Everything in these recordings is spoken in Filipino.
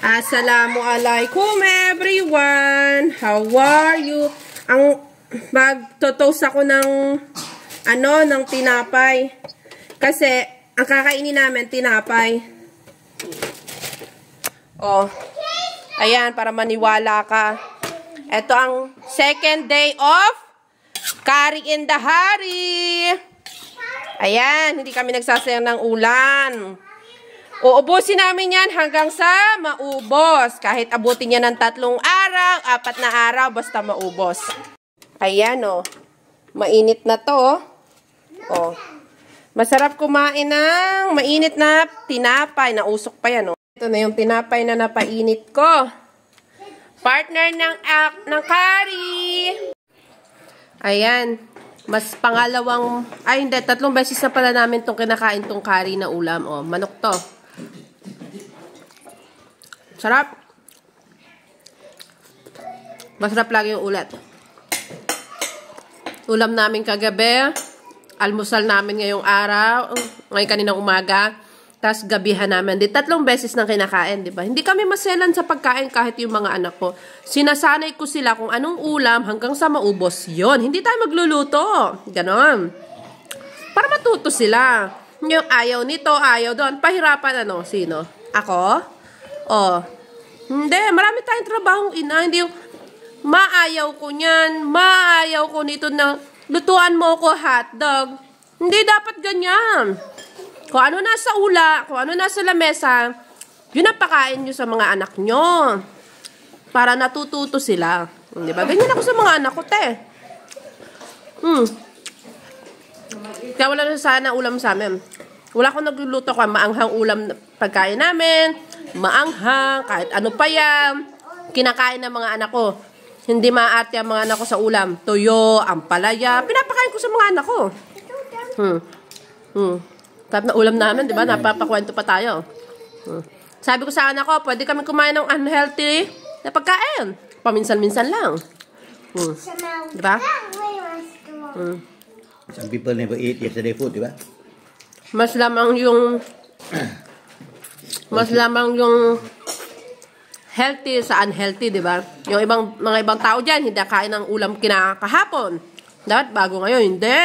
Assalamualaikum everyone! How are you? Magtotoast ako ng ng tinapay. Kasi ang kakainin namin tinapay. Oh. Ayan, para maniwala ka. Ito ang second day of Kari in the Hari. Ayan, hindi kami nagsasayang ng ulan. Uubusin namin yan hanggang sa maubos. Kahit abutin niya ng 3 araw, 4 na araw, basta maubos. Ayan, oh. Mainit na to, oh. Masarap kumain ng mainit na tinapay. Nausok pa yan, oh. Ito na yung tinapay na napainit ko. Partner ng curry. Ayan. Mas pangalawang, hindi, 3 beses na pala namin itong kinakain tong curry na ulam. Oh, manok to. Sarap. Masarap lagi yung ulat. Ulam namin kagabi. Almusal namin ngayong araw. Ngayon kaninang umaga. Tapos gabihan namin. 3 beses nang kinakain, di ba? Hindi kami maselan sa pagkain kahit yung mga anak ko. Sinasanay ko sila kung anong ulam hanggang sa maubos yon. Hindi tayo magluluto. Ganon. Para matuto sila. Yung ayaw nito, ayaw doon. Pahirapan sino? Ako? Oh. Hindi, marami tayong trabahong ina. Hindi yung maayaw ko niyan. Maayaw ko nito na lutuan mo ko hotdog. Hindi dapat ganyan. Kung ano nasa kung ano nasa lamesa, yun ang pakain nyo sa mga anak nyo. Para natututo sila. Di ba? Ganyan ako sa mga anak ko, te. Kaya wala na sana ulam sa amin. Wala akong nagluluto ko. Maanghang ulam pagkain namin. Maanghang. Kahit ano pa yan. Kinakain ng mga anak ko. Hindi maarte ang mga anak ko sa ulam. Tuyo, ampalaya. Pinapakain ko sa mga anak ko. Tapos na ulam namin, di ba? Napapakwento pa tayo. Sabi ko sa anak ko, pwede kami kumain ng unhealthy na pagkain. Paminsan-minsan lang. Di ba? Some people never eat yesterday food, di ba? Mas lamang yung healthy sa unhealthy, di ba? Yung mga ibang tao dyan, hindi kain ng ulam kinakahapon. Dapat bago ngayon, hindi.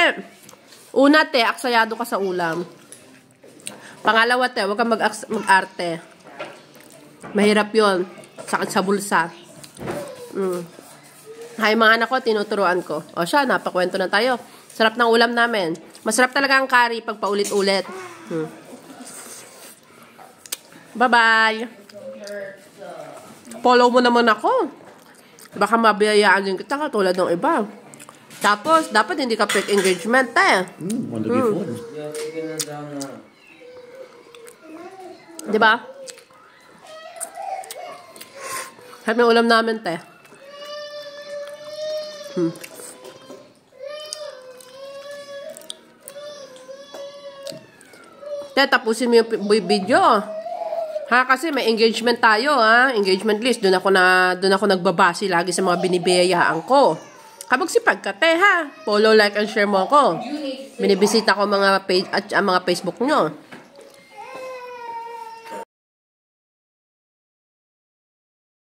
Una, te, aksayado ka sa ulam. Pangalawa, te, huwag kang mag-arte. Mahirap yun. Sakit sa bulsa. Ay, mga anak ko, tinuturuan ko. O siya, napakwento na tayo. Sarap ng ulam namin. Masarap talaga ang curry pag paulit-ulit. Bye-bye. Follow mo naman ako. Baka mabiyayaan din kita katulad ng iba. Tapos, dapat hindi ka fake engagement, te. Diba? Sabi ng ulam namin, te. Te, tapusin mo yung video. Ha, kasi may engagement tayo, ha. Engagement list. Doon ako nagbabase lagi sa mga binibiyayaan ko. Kabagsipag ka, te, ha. Follow, like, and share mo ako. Binibisita ko mga page at mga Facebook nyo.